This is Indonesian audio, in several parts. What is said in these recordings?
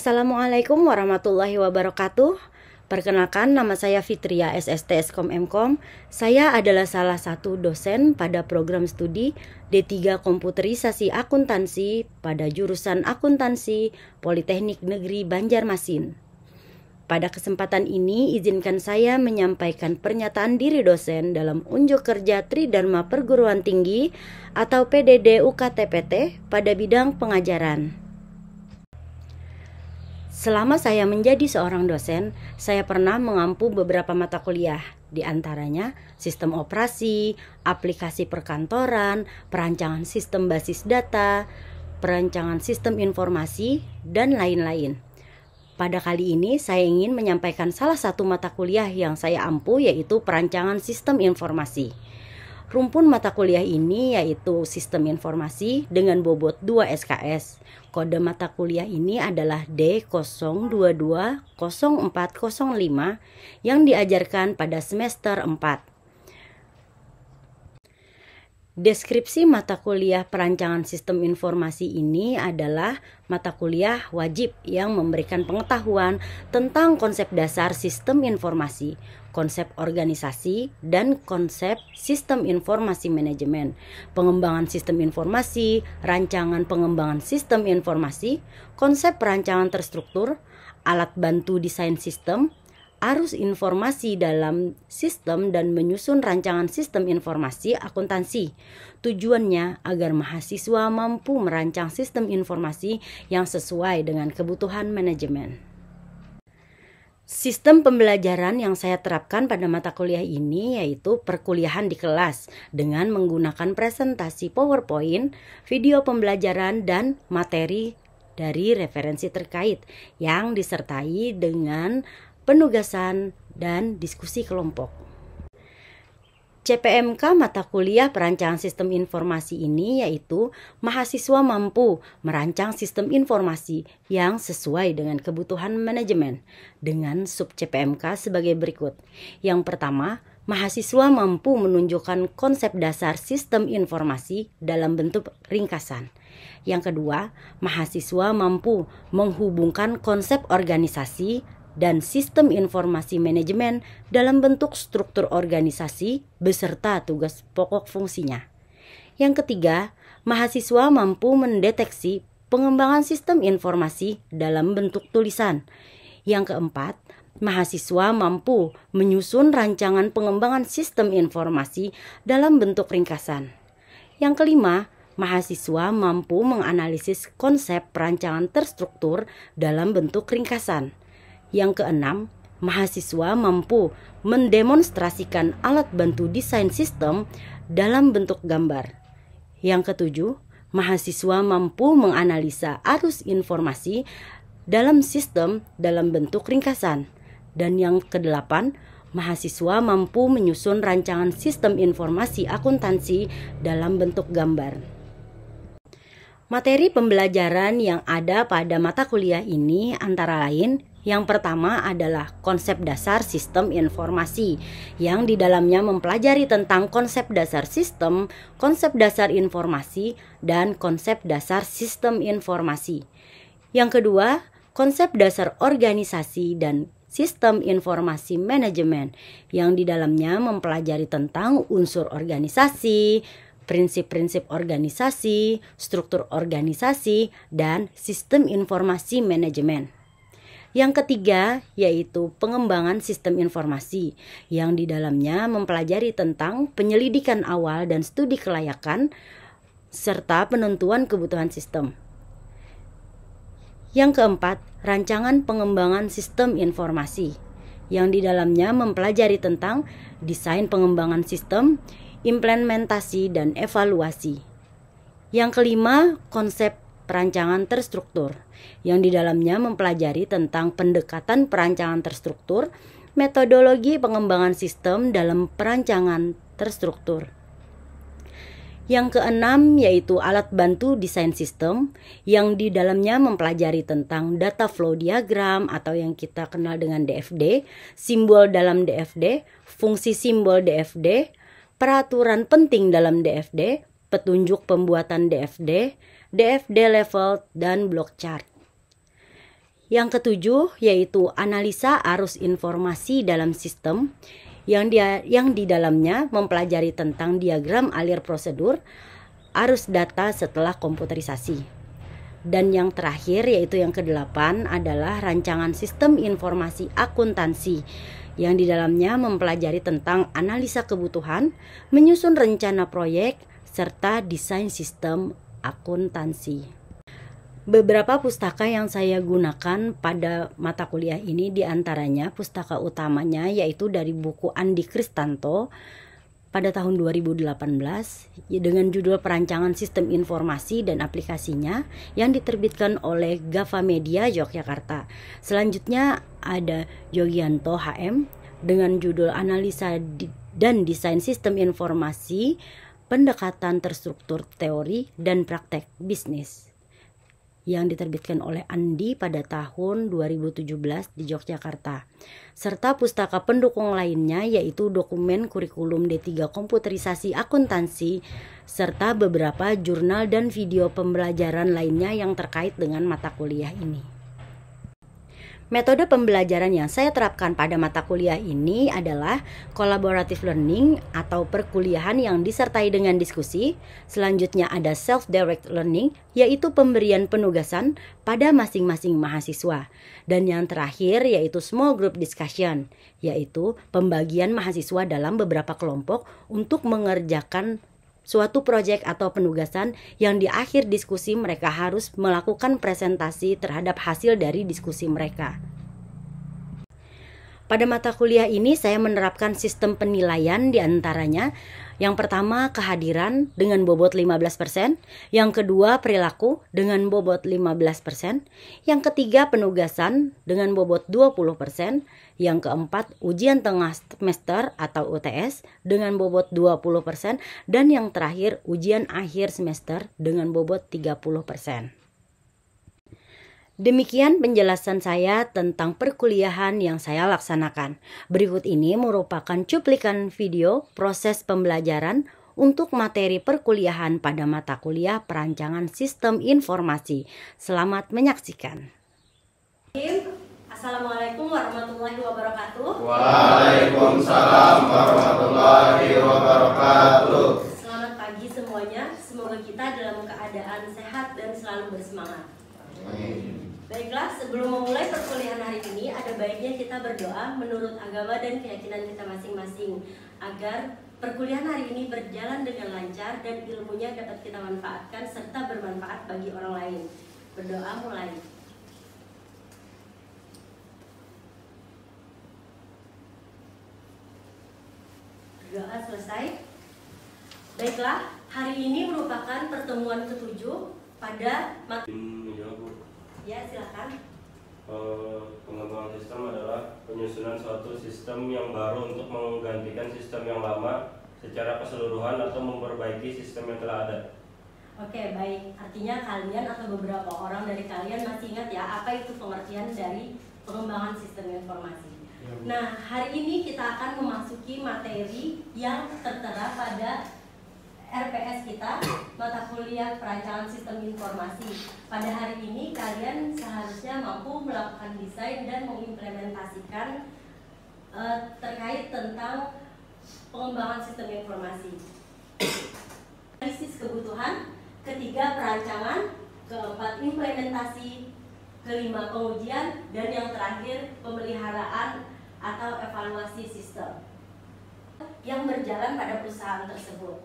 Assalamualaikum warahmatullahi wabarakatuh. Perkenalkan, nama saya Fitria SST Eskom Mkom. Saya adalah salah satu dosen pada program studi D3 Komputerisasi Akuntansi pada jurusan Akuntansi Politeknik Negeri Banjarmasin. Pada kesempatan ini, izinkan saya menyampaikan pernyataan diri dosen dalam unjuk kerja Tridharma Perguruan Tinggi atau PDD UKT-PT pada bidang pengajaran. Selama saya menjadi seorang dosen, saya pernah mengampu beberapa mata kuliah, di antaranya sistem operasi, aplikasi perkantoran, perancangan sistem basis data, perancangan sistem informasi, dan lain-lain. Pada kali ini saya ingin menyampaikan salah satu mata kuliah yang saya ampu, yaitu perancangan sistem informasi. Rumpun mata kuliah ini yaitu sistem informasi dengan bobot 2 SKS. Kode mata kuliah ini adalah D0220405 yang diajarkan pada semester 4. Deskripsi mata kuliah perancangan sistem informasi ini adalah mata kuliah wajib yang memberikan pengetahuan tentang konsep dasar sistem informasi, konsep organisasi, dan konsep sistem informasi manajemen, pengembangan sistem informasi, rancangan pengembangan sistem informasi, konsep perancangan terstruktur, alat bantu desain sistem, arus informasi dalam sistem, dan menyusun rancangan sistem informasi akuntansi. Tujuannya agar mahasiswa mampu merancang sistem informasi yang sesuai dengan kebutuhan manajemen. Sistem pembelajaran yang saya terapkan pada mata kuliah ini yaitu perkuliahan di kelas dengan menggunakan presentasi PowerPoint, video pembelajaran, dan materi dari referensi terkait yang disertai dengan penugasan dan diskusi kelompok. CPMK mata kuliah perancangan sistem informasi ini yaitu mahasiswa mampu merancang sistem informasi yang sesuai dengan kebutuhan manajemen dengan sub CPMK sebagai berikut. Yang pertama, mahasiswa mampu menunjukkan konsep dasar sistem informasi dalam bentuk ringkasan. Yang kedua, mahasiswa mampu menghubungkan konsep organisasi dan sistem informasi manajemen dalam bentuk struktur organisasi beserta tugas pokok fungsinya. Yang ketiga, mahasiswa mampu mendeteksi pengembangan sistem informasi dalam bentuk tulisan. Yang keempat, mahasiswa mampu menyusun rancangan pengembangan sistem informasi dalam bentuk ringkasan. Yang kelima, mahasiswa mampu menganalisis konsep perancangan terstruktur dalam bentuk ringkasan. Yang keenam, mahasiswa mampu mendemonstrasikan alat bantu desain sistem dalam bentuk gambar. Yang ketujuh, mahasiswa mampu menganalisa arus informasi dalam sistem dalam bentuk ringkasan. Dan yang kedelapan, mahasiswa mampu menyusun rancangan sistem informasi akuntansi dalam bentuk gambar. Materi pembelajaran yang ada pada mata kuliah ini antara lain, yang pertama adalah konsep dasar sistem informasi, yang di dalamnya mempelajari tentang konsep dasar sistem, konsep dasar informasi, dan konsep dasar sistem informasi. Yang kedua, konsep dasar organisasi dan sistem informasi manajemen, yang di dalamnya mempelajari tentang unsur organisasi, prinsip-prinsip organisasi, struktur organisasi, dan sistem informasi manajemen. Yang ketiga yaitu pengembangan sistem informasi, yang di dalamnya mempelajari tentang penyelidikan awal dan studi kelayakan serta penentuan kebutuhan sistem. Yang keempat, rancangan pengembangan sistem informasi, yang di dalamnya mempelajari tentang desain pengembangan sistem, implementasi, dan evaluasi. Yang kelima, konsep perancangan terstruktur, yang di dalamnya mempelajari tentang pendekatan perancangan terstruktur, metodologi pengembangan sistem dalam perancangan terstruktur. Yang keenam yaitu alat bantu desain sistem, yang di dalamnya mempelajari tentang data flow diagram atau yang kita kenal dengan DFD, simbol dalam DFD, fungsi simbol DFD, peraturan penting dalam DFD, petunjuk pembuatan DFD, DFD level, dan block chart. Yang ketujuh yaitu analisa arus informasi dalam sistem yang di dalamnya mempelajari tentang diagram alir prosedur, arus data setelah komputerisasi. Dan yang terakhir yaitu yang kedelapan adalah rancangan sistem informasi akuntansi yang di dalamnya mempelajari tentang analisa kebutuhan, menyusun rencana proyek, serta desain sistem akuntansi. Beberapa pustaka yang saya gunakan pada mata kuliah ini diantaranya pustaka utamanya yaitu dari buku Andi Kristanto pada tahun 2018 dengan judul Perancangan Sistem Informasi dan Aplikasinya yang diterbitkan oleh Gava Media Yogyakarta. Selanjutnya ada Yogianto HM dengan judul Analisa dan Desain Sistem Informasi, Pendekatan Terstruktur Teori dan Praktek Bisnis yang diterbitkan oleh Andi pada tahun 2017 di Yogyakarta. Serta pustaka pendukung lainnya yaitu dokumen kurikulum D3 komputerisasi akuntansi serta beberapa jurnal dan video pembelajaran lainnya yang terkait dengan mata kuliah ini. Metode pembelajaran yang saya terapkan pada mata kuliah ini adalah collaborative learning atau perkuliahan yang disertai dengan diskusi. Selanjutnya ada self-direct learning, yaitu pemberian penugasan pada masing-masing mahasiswa. Dan yang terakhir yaitu small group discussion, yaitu pembagian mahasiswa dalam beberapa kelompok untuk mengerjakan suatu proyek atau penugasan yang di akhir diskusi mereka harus melakukan presentasi terhadap hasil dari diskusi mereka. Pada mata kuliah ini saya menerapkan sistem penilaian diantaranya yang pertama kehadiran dengan bobot 15%, yang kedua perilaku dengan bobot 15%, yang ketiga penugasan dengan bobot 20%, yang keempat ujian tengah semester atau UTS dengan bobot 20%, dan yang terakhir ujian akhir semester dengan bobot 30%. Demikian penjelasan saya tentang perkuliahan yang saya laksanakan. Berikut ini merupakan cuplikan video proses pembelajaran untuk materi perkuliahan pada mata kuliah Perancangan Sistem Informasi. Selamat menyaksikan. Assalamualaikum warahmatullahi wabarakatuh. Waalaikumsalam warahmatullahi wabarakatuh. Selamat pagi semuanya. Semoga kita dalam keadaan sehat dan selalu bersemangat. Amin. Baiklah, sebelum memulai perkuliahan hari ini, ada baiknya kita berdoa menurut agama dan keyakinan kita masing-masing agar perkuliahan hari ini berjalan dengan lancar dan ilmunya dapat kita manfaatkan serta bermanfaat bagi orang lain. Berdoa mulai. Berdoa selesai. Baiklah, hari ini merupakan pertemuan ke-7 pada Ya, silakan. Pengembangan sistem adalah penyusunan suatu sistem yang baru untuk menggantikan sistem yang lama secara keseluruhan atau memperbaiki sistem yang telah ada. Oke, baik. Artinya kalian atau beberapa orang dari kalian masih ingat ya apa itu pengertian dari pengembangan sistem informasi. Nah, hari ini kita akan memasuki materi yang tertera pada RPS kita, mata kuliah Perancangan Sistem Informasi. Pada hari ini kalian seharusnya mampu melakukan desain dan mengimplementasikan terkait tentang pengembangan sistem informasi. Analisis kebutuhan, ketiga perancangan, keempat implementasi, kelima pengujian, dan yang terakhir pemeliharaan atau evaluasi sistem yang berjalan pada perusahaan tersebut.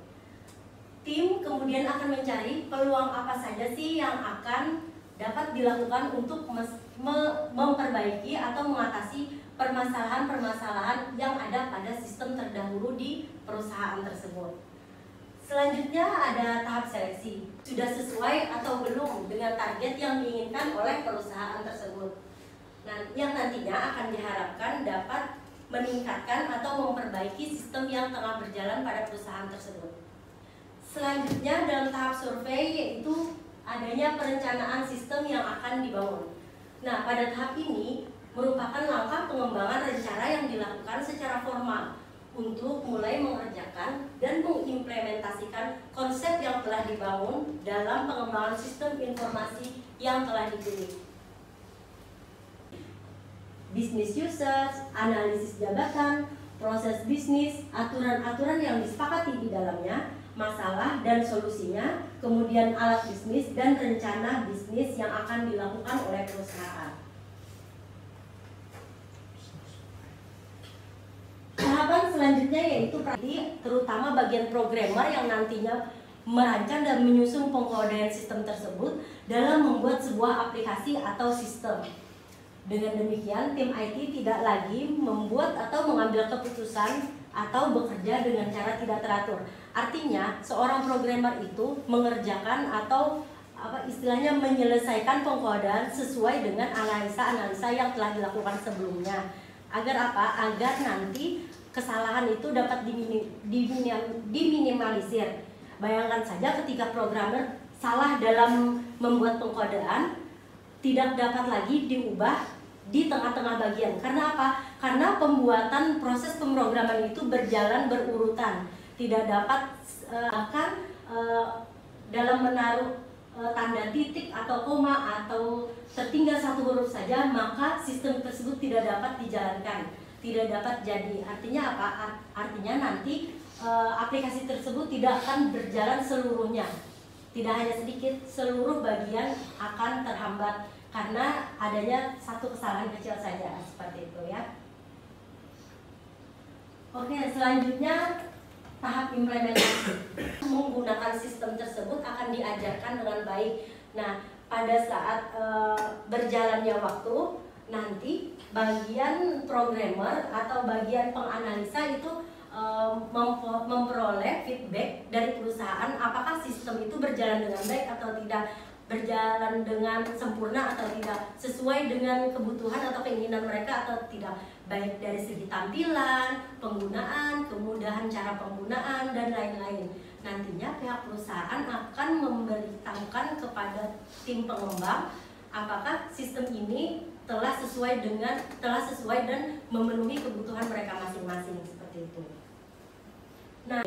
Tim kemudian akan mencari peluang apa saja sih yang akan dapat dilakukan untuk memperbaiki atau mengatasi permasalahan-permasalahan yang ada pada sistem terdahulu di perusahaan tersebut. Selanjutnya ada tahap seleksi. Sudah sesuai atau belum dengan target yang diinginkan oleh perusahaan tersebut. Nah, yang nantinya akan diharapkan dapat meningkatkan atau memperbaiki sistem yang tengah berjalan pada perusahaan tersebut. Selanjutnya dalam tahap survei yaitu adanya perencanaan sistem yang akan dibangun. Nah, pada tahap ini merupakan langkah pengembangan rencana yang dilakukan secara formal untuk mulai mengerjakan dan mengimplementasikan konsep yang telah dibangun dalam pengembangan sistem informasi yang telah dipilih. business users, analisis jabatan, proses bisnis, aturan-aturan yang disepakati di dalamnya, masalah dan solusinya, kemudian alat bisnis dan rencana bisnis yang akan dilakukan oleh perusahaan. Tahapan selanjutnya yaitu terutama bagian programmer yang nantinya merancang dan menyusun pengkodean sistem tersebut dalam membuat sebuah aplikasi atau sistem. Dengan demikian, tim IT tidak lagi membuat atau mengambil keputusan atau bekerja dengan cara tidak teratur. Artinya, seorang programmer itu mengerjakan atau istilahnya menyelesaikan pengkodean sesuai dengan analisa-analisa yang telah dilakukan sebelumnya. Agar apa? Agar nanti kesalahan itu dapat diminimalisir. Bayangkan saja ketika programmer salah dalam membuat pengkodean, tidak dapat lagi diubah di tengah-tengah bagian. Karena apa? Karena pembuatan proses pemrograman itu berjalan berurutan. Tidak dapat dalam menaruh tanda titik atau koma atau tertinggal satu huruf saja, maka sistem tersebut tidak dapat dijalankan, tidak dapat jadi. Artinya apa? Artinya nanti aplikasi tersebut tidak akan berjalan seluruhnya. Tidak hanya sedikit, seluruh bagian akan terhambat karena adanya satu kesalahan kecil saja, seperti itu ya. Oke, selanjutnya tahap implementasi. Menggunakan sistem tersebut akan diajarkan dengan baik. Nah, pada saat berjalannya waktu, nanti bagian programmer atau bagian penganalisa itu memperoleh feedback dari perusahaan apakah sistem itu berjalan dengan baik atau tidak, berjalan dengan sempurna atau tidak, sesuai dengan kebutuhan atau keinginan mereka atau tidak, baik dari segi tampilan, penggunaan, kemudahan cara penggunaan, dan lain-lain. Nantinya pihak perusahaan akan memberitahukan kepada tim pengembang apakah sistem ini telah sesuai dan memenuhi kebutuhan mereka masing-masing, seperti itu. Nah,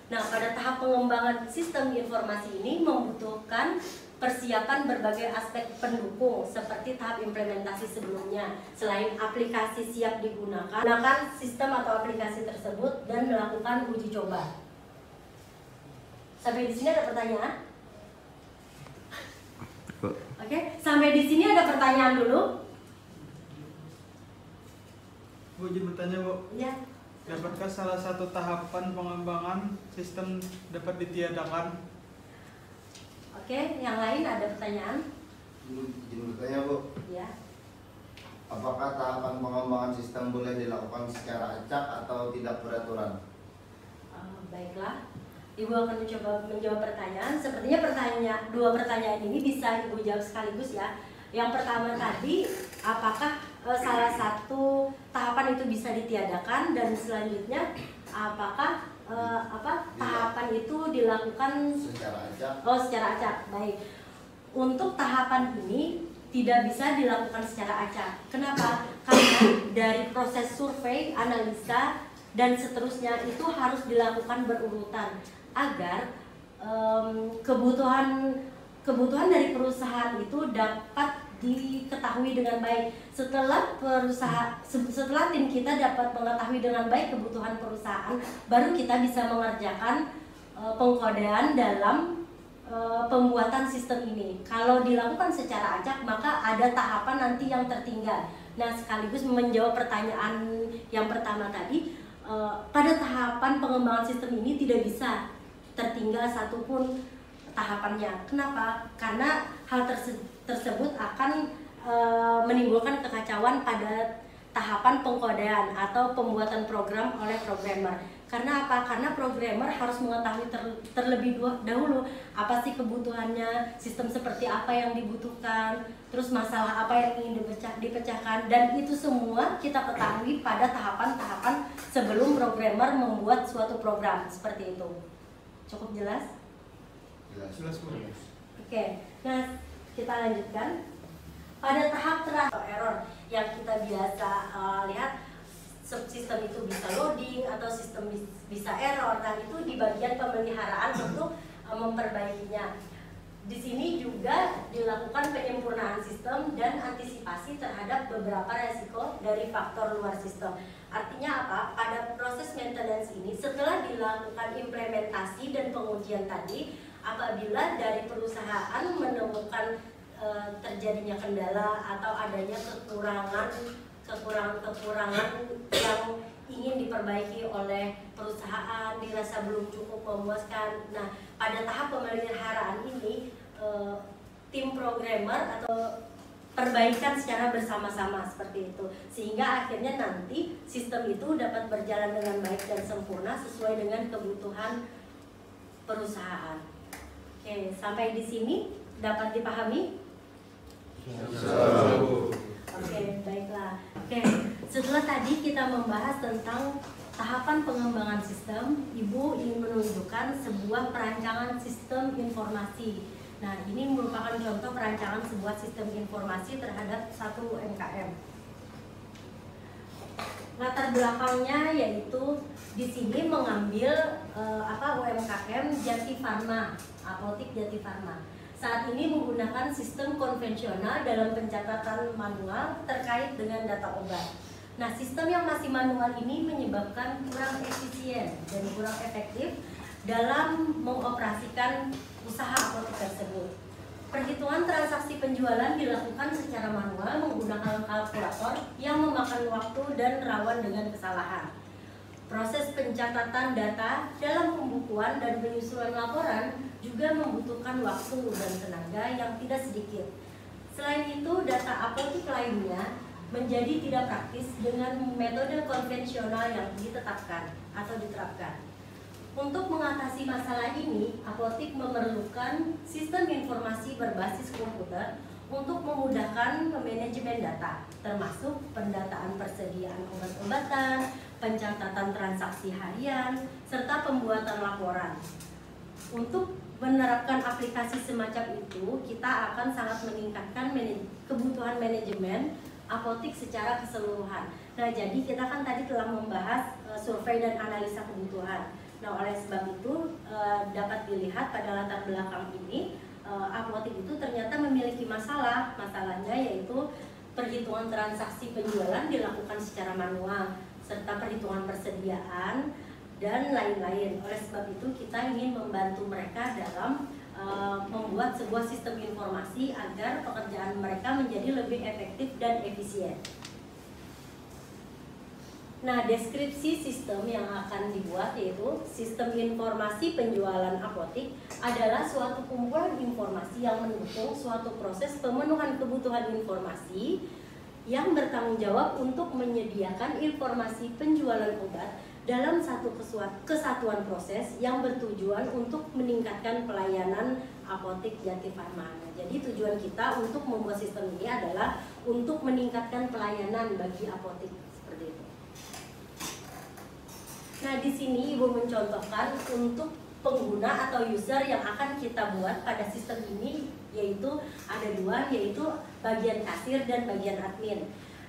pada tahap pengembangan sistem informasi ini membutuhkan persiapan berbagai aspek pendukung seperti tahap implementasi sebelumnya. Selain aplikasi siap digunakan, gunakan sistem atau aplikasi tersebut dan melakukan uji coba. Sampai di sini ada pertanyaan? Oke, sampai di sini ada pertanyaan dulu. Bu, izin bertanya, Bu. Ya. Dapatkah salah satu tahapan pengembangan sistem dapat ditiadakan? Oke, yang lain ada pertanyaan? Izin bertanya, Bu. Ya. Apakah tahapan pengembangan sistem boleh dilakukan secara acak atau tidak beraturan? Baiklah, Ibu akan mencoba menjawab pertanyaan. Sepertinya dua pertanyaan ini bisa Ibu jawab sekaligus ya. Yang pertama tadi, apakah salah satu tahapan itu bisa ditiadakan, dan selanjutnya apakah tahapan itu dilakukan secara acak? Secara acak. Baik. Untuk tahapan ini tidak bisa dilakukan secara acak. Kenapa? Karena dari proses survei, analisa, dan seterusnya itu harus dilakukan berurutan agar kebutuhan dari perusahaan itu dapat diketahui dengan baik. Setelah tim kita dapat mengetahui dengan baik kebutuhan perusahaan, baru kita bisa mengerjakan pengkodean dalam pembuatan sistem ini. Kalau dilakukan secara acak, maka ada tahapan nanti yang tertinggal. Nah, sekaligus menjawab pertanyaan yang pertama tadi, pada tahapan pengembangan sistem ini tidak bisa tertinggal satupun tahapannya. Kenapa? Karena hal tersebut akan menimbulkan kekacauan pada tahapan pengkodean atau pembuatan program oleh programmer. Karena apa? Karena programmer harus mengetahui terlebih dahulu apa sih kebutuhannya, sistem seperti apa yang dibutuhkan, terus masalah apa yang ingin dipecahkan, dan itu semua kita ketahui pada tahapan-tahapan sebelum programmer membuat suatu program. Seperti itu. Cukup jelas? Jelas, Bu. Oke, nah kita lanjutkan. Pada tahap terakhir error yang kita biasa lihat, sistem itu bisa loading atau sistem bisa error, dan itu di bagian pemeliharaan untuk memperbaikinya. Di sini juga dilakukan penyempurnaan sistem dan antisipasi terhadap beberapa resiko dari faktor luar sistem. Artinya apa? Pada proses maintenance ini setelah dilakukan implementasi dan pengujian tadi, apabila dari perusahaan menemukan terjadinya kendala atau adanya kekurangan yang ingin diperbaiki oleh perusahaan, dirasa belum cukup memuaskan. Nah, pada tahap pemeliharaan ini tim programmer atau perbaikan secara bersama-sama seperti itu, sehingga akhirnya nanti sistem itu dapat berjalan dengan baik dan sempurna sesuai dengan kebutuhan perusahaan. Oke, sampai di sini dapat dipahami? Oke, baiklah. Oke, setelah tadi kita membahas tentang tahapan pengembangan sistem, Ibu ingin menunjukkan sebuah perancangan sistem informasi. Nah, ini merupakan contoh perancangan sebuah sistem informasi terhadap satu UMKM. Latar belakangnya yaitu di sini mengambil UMKM Jati Pharma, apotik Jati Pharma. Saat ini menggunakan sistem konvensional dalam pencatatan manual terkait dengan data obat. Nah, sistem yang masih manual ini menyebabkan kurang efisien dan kurang efektif dalam mengoperasikan usaha apotek tersebut. Perhitungan transaksi penjualan dilakukan secara manual menggunakan kalkulator yang memakan waktu dan rawan dengan kesalahan. Proses pencatatan data dalam pembukuan dan penyusunan laporan juga membutuhkan waktu dan tenaga yang tidak sedikit. Selain itu, data apotik lainnya menjadi tidak praktis dengan metode konvensional yang ditetapkan atau diterapkan. Untuk mengatasi masalah ini, apotik memerlukan sistem informasi berbasis komputer untuk memudahkan manajemen data, termasuk pendataan persediaan obat-obatan, pencatatan transaksi harian, serta pembuatan laporan. Untuk menerapkan aplikasi semacam itu, kita akan sangat meningkatkan kebutuhan manajemen apotik secara keseluruhan. Nah, jadi kita kan tadi telah membahas survei dan analisa kebutuhan. Nah, oleh sebab itu dapat dilihat pada latar belakang ini, apotik itu ternyata memiliki masalah. Masalahnya yaitu perhitungan transaksi penjualan dilakukan secara manual, serta perhitungan persediaan dan lain-lain. Oleh sebab itu kita ingin membantu mereka dalam membuat sebuah sistem informasi agar pekerjaan mereka menjadi lebih efektif dan efisien. Nah, deskripsi sistem yang akan dibuat yaitu sistem informasi penjualan apotik adalah suatu kumpulan informasi yang mendukung suatu proses pemenuhan kebutuhan informasi yang bertanggung jawab untuk menyediakan informasi penjualan obat dalam satu kesatuan proses yang bertujuan untuk meningkatkan pelayanan apotik Jati Pharma. Jadi tujuan kita untuk membuat sistem ini adalah untuk meningkatkan pelayanan bagi apotik seperti itu. Nah, di sini Ibu mencontohkan untuk pengguna atau user yang akan kita buat pada sistem ini, yaitu ada dua, yaitu bagian kasir dan bagian admin.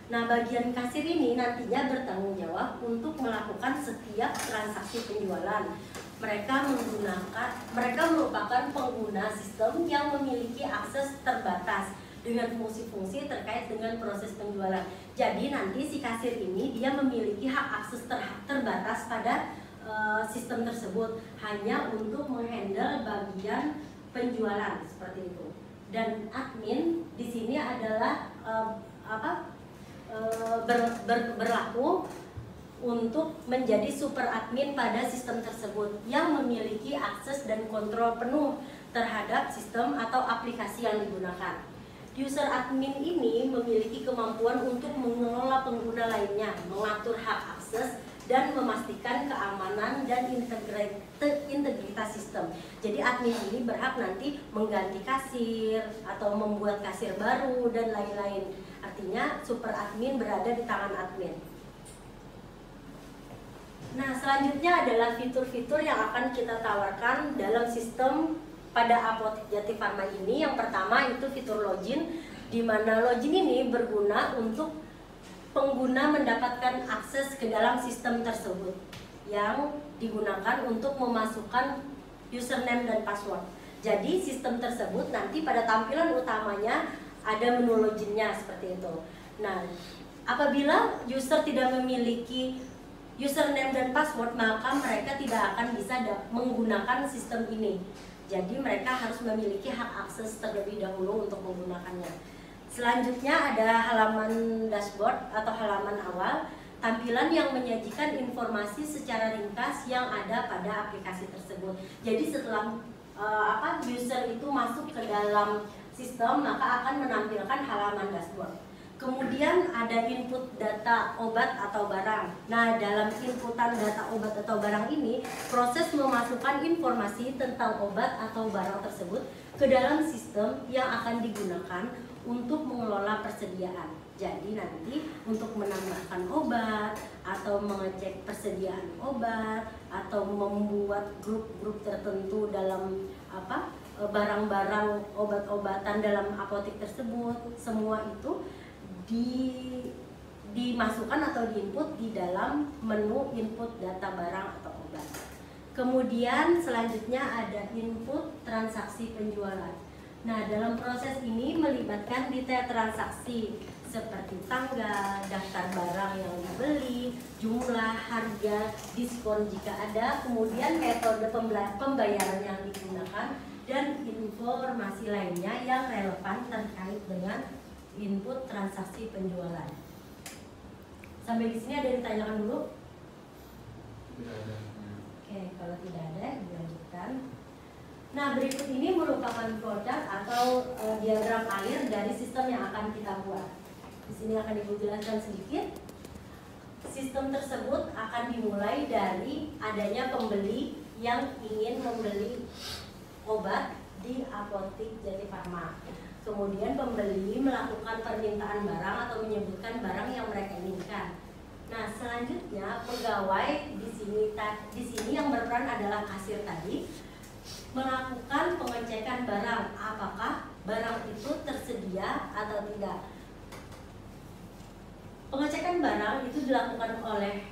Nah, bagian kasir ini nantinya bertanggung jawab untuk melakukan setiap transaksi penjualan. Mereka merupakan pengguna sistem yang memiliki akses terbatas dengan fungsi-fungsi terkait dengan proses penjualan. Jadi nanti si kasir ini dia memiliki hak akses terbatas pada sistem tersebut hanya untuk menghandle bagian penjualan seperti itu. Dan admin di sini adalah berlaku untuk menjadi super admin pada sistem tersebut yang memiliki akses dan kontrol penuh terhadap sistem atau aplikasi yang digunakan. User admin ini memiliki kemampuan untuk mengelola pengguna lainnya, mengatur hak akses, dan memastikan keamanan dan integritas sistem. Jadi admin ini berhak nanti mengganti kasir atau membuat kasir baru dan lain-lain. Artinya super admin berada di tangan admin. Nah, selanjutnya adalah fitur-fitur yang akan kita tawarkan dalam sistem pada apotek Jati Pharma ini. Yang pertama itu fitur login, di mana login ini berguna untuk pengguna mendapatkan akses ke dalam sistem tersebut yang digunakan untuk memasukkan username dan password. Jadi sistem tersebut nanti pada tampilan utamanya ada menu loginnya seperti itu. Nah, apabila user tidak memiliki username dan password, maka mereka tidak akan bisa menggunakan sistem ini. Jadi mereka harus memiliki hak akses terlebih dahulu untuk menggunakannya. Selanjutnya ada halaman dashboard atau halaman awal, tampilan yang menyajikan informasi secara ringkas yang ada pada aplikasi tersebut. Jadi setelah user itu masuk ke dalam sistem, maka akan menampilkan halaman dashboard. Kemudian ada input data obat atau barang. Nah, dalam inputan data obat atau barang ini, proses memasukkan informasi tentang obat atau barang tersebut ke dalam sistem yang akan digunakan untuk mengelola persediaan. Jadi nanti untuk menambahkan obat atau mengecek persediaan obat atau membuat grup-grup tertentu dalam barang-barang obat-obatan dalam apotek tersebut, semua itu dimasukkan atau diinput di dalam menu input data barang atau obat. Kemudian selanjutnya ada input transaksi penjualan. Nah, dalam proses ini melibatkan detail transaksi seperti tanggal, daftar barang yang dibeli, jumlah, harga, diskon jika ada, kemudian metode pembayaran yang digunakan, dan informasi lainnya yang relevan terkait dengan input transaksi penjualan. Sampai di sini ada yang ditanyakan dulu? Tidak ada. Oke, kalau tidak ada dilanjutkan. Nah, berikut ini merupakan produk atau diagram alir dari sistem yang akan kita buat. Di sini akan Ibu jelaskan sedikit. Sistem tersebut akan dimulai dari adanya pembeli yang ingin membeli obat di apotek Jati Farma. Kemudian pembeli melakukan permintaan barang atau menyebutkan barang yang mereka inginkan. Nah, selanjutnya pegawai di sini yang berperan adalah kasir tadi, melakukan pengecekan barang, apakah barang itu tersedia atau tidak. Pengecekan barang itu dilakukan oleh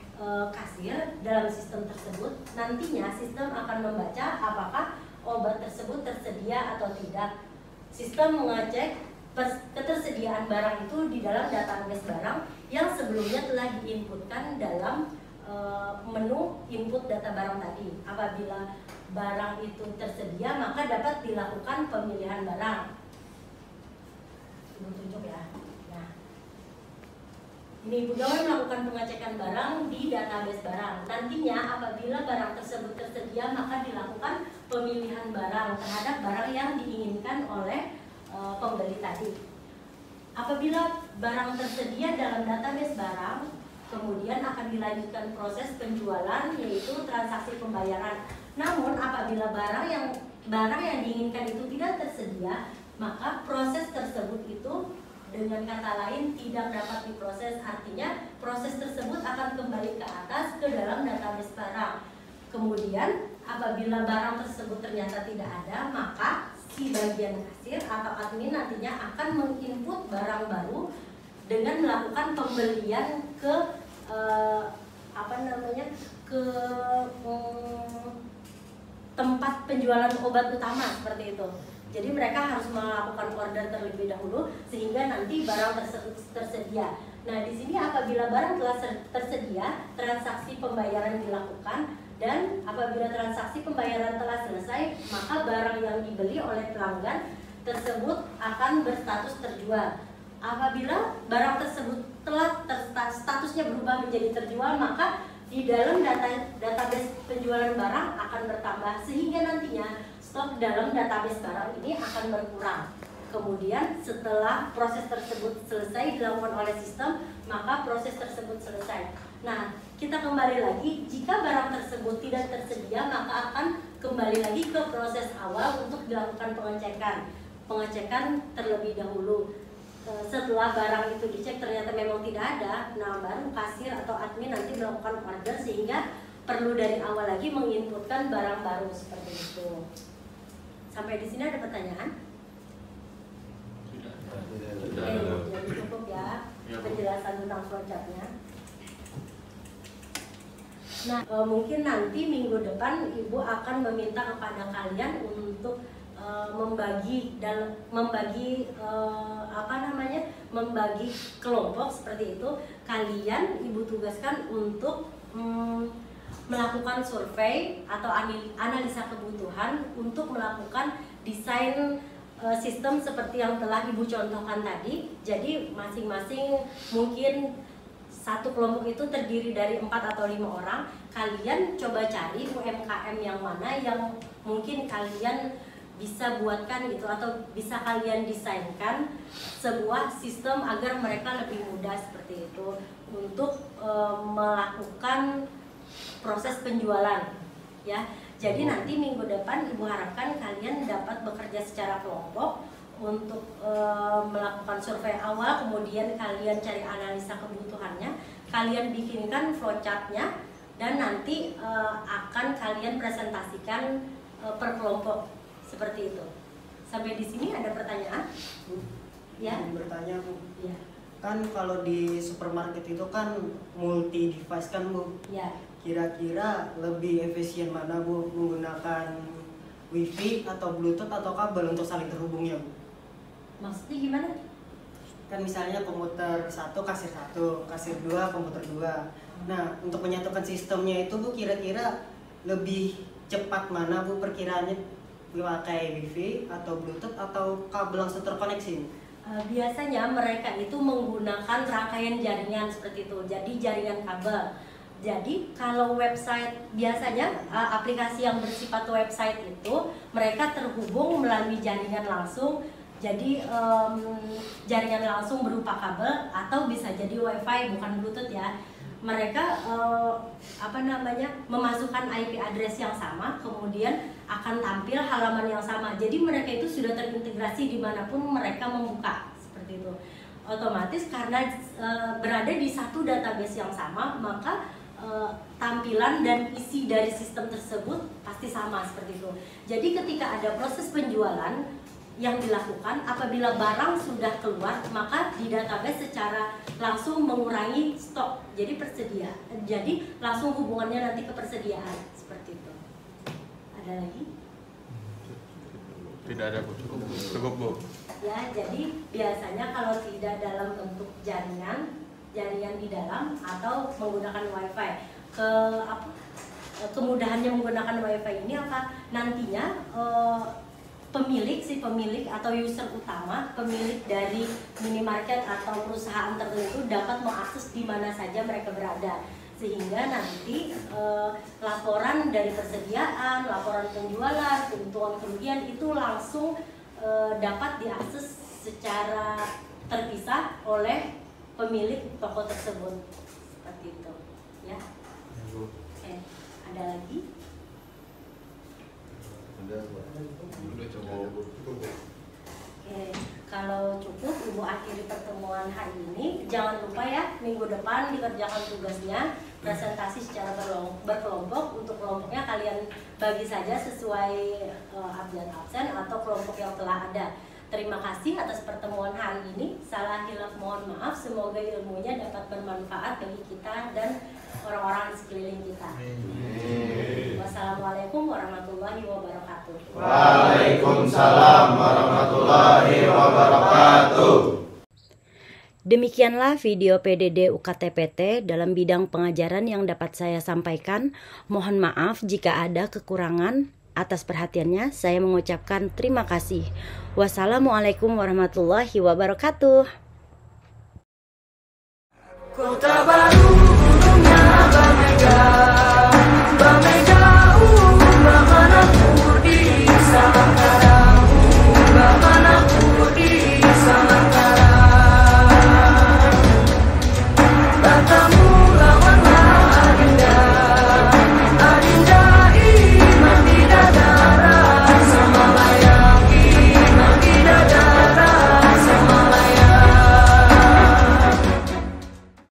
kasir dalam sistem tersebut. Nantinya sistem akan membaca apakah obat tersebut tersedia atau tidak. Sistem mengecek ketersediaan barang itu di dalam database barang yang sebelumnya telah diinputkan dalam menu input data barang tadi. Apabila barang itu tersedia, maka dapat dilakukan pemilihan barang. Ibu tunjuk ya. Nah, ini pegawai melakukan pengecekan barang di database barang. Nantinya apabila barang tersebut tersedia, maka dilakukan pemilihan barang terhadap barang yang diinginkan oleh pembeli tadi. Apabila barang tersedia dalam database barang, kemudian akan dilanjutkan proses penjualan, yaitu transaksi pembayaran. Namun apabila barang yang diinginkan itu tidak tersedia, maka proses tersebut itu dengan kata lain tidak dapat diproses. Artinya proses tersebut akan kembali ke atas ke dalam database barang. Kemudian apabila barang tersebut ternyata tidak ada, maka si bagian kasir atau admin nantinya akan menginput barang baru dengan melakukan pembelian ke tempat penjualan obat utama seperti itu. Jadi mereka harus melakukan order terlebih dahulu sehingga nanti barang tersebut tersedia. Nah, di sini apabila barang telah tersedia, transaksi pembayaran dilakukan, dan apabila transaksi pembayaran telah selesai, maka barang yang dibeli oleh pelanggan tersebut akan berstatus terjual. Apabila barang tersebut telah statusnya berubah menjadi terjual, maka di dalam database penjualan barang akan bertambah sehingga nantinya stok dalam database barang ini akan berkurang. Kemudian setelah proses tersebut selesai dilakukan oleh sistem, maka proses tersebut selesai. Nah, kita kembali lagi, jika barang tersebut tidak tersedia, maka akan kembali lagi ke proses awal untuk dilakukan pengecekan terlebih dahulu. Setelah barang itu dicek ternyata memang tidak ada, nah baru kasir atau admin nanti melakukan order sehingga perlu dari awal lagi menginputkan barang baru seperti itu. Sampai di sini ada pertanyaan? Jadi cukup ya penjelasan tentang flowchart-nya. Nah, mungkin nanti minggu depan Ibu akan meminta kepada kalian untuk membagi kelompok seperti itu. Kalian ibu tugaskan untuk melakukan survei atau analisa kebutuhan untuk melakukan desain sistem seperti yang telah ibu contohkan tadi. Jadi masing-masing mungkin satu kelompok itu terdiri dari 4 atau 5 orang. Kalian coba cari UMKM yang mana yang mungkin kalian bisa buatkan gitu, atau bisa kalian desainkan sebuah sistem agar mereka lebih mudah seperti itu untuk melakukan proses penjualan ya. Jadi nanti minggu depan ibu harapkan kalian dapat bekerja secara kelompok untuk melakukan survei awal, kemudian kalian cari analisa kebutuhannya, kalian bikinkan flowchartnya, dan nanti akan kalian presentasikan per kelompok seperti itu. Sampai di sini ada pertanyaan? Ya. Bertanya Bu. Ya. Kan kalau di supermarket itu kan multi device kan Bu. Ya. Kira-kira lebih efisien mana Bu, menggunakan wifi atau bluetooth atau kabel untuk saling terhubungnya Bu? Maksudnya gimana? Kan misalnya komputer 1 kasir 1, kasir 2 komputer 2. Nah, untuk menyatukan sistemnya itu Bu, kira-kira lebih cepat mana Bu perkiraannya, pakai wifi atau bluetooth atau kabel langsung terkoneksi? Biasanya mereka itu menggunakan rangkaian jaringan seperti itu, jadi jaringan kabel. Jadi kalau website, biasanya aplikasi yang bersifat website itu mereka terhubung melalui jaringan langsung. Jadi jaringan langsung berupa kabel atau bisa jadi wifi bukan bluetooth ya. Mereka memasukkan IP address yang sama, kemudian akan tampil halaman yang sama. Jadi mereka itu sudah terintegrasi dimanapun mereka membuka seperti itu. Otomatis karena berada di satu database yang sama, maka tampilan dan isi dari sistem tersebut pasti sama seperti itu. Jadi ketika ada proses penjualan yang dilakukan, apabila barang sudah keluar, maka di database secara langsung mengurangi stok, jadi jadi langsung hubungannya nanti ke persediaan seperti itu. Ada lagi? Tidak ada Bu, cukup Bu. Ya, jadi biasanya kalau tidak dalam bentuk jaringan di dalam atau menggunakan wifi, kemudahannya menggunakan wifi ini apa? Nantinya pemilik atau user utama, pemilik dari minimarket atau perusahaan tertentu dapat mengakses di mana saja mereka berada, sehingga nanti laporan dari persediaan, laporan penjualan, keuntungan kerugian itu langsung dapat diakses secara terpisah oleh pemilik toko tersebut seperti itu ya. Oke, ada lagi? Oke, kalau cukup ibu akhiri pertemuan hari ini. Jangan lupa ya, minggu depan dikerjakan tugasnya, presentasi secara berkelompok. Untuk kelompoknya kalian bagi saja sesuai abjad absen atau kelompok yang telah ada. Terima kasih atas pertemuan hari ini. Salah hilaf mohon maaf. Semoga ilmunya dapat bermanfaat bagi kita dan orang-orang di sekeliling kita. Wassalamualaikum warahmatullahi wabarakatuh. Waalaikumsalam warahmatullahi wabarakatuh. Demikianlah video PDD UKT-PT dalam bidang pengajaran yang dapat saya sampaikan. Mohon maaf jika ada kekurangan. Atas perhatiannya, saya mengucapkan terima kasih. Wassalamualaikum warahmatullahi wabarakatuh. Kota Baru.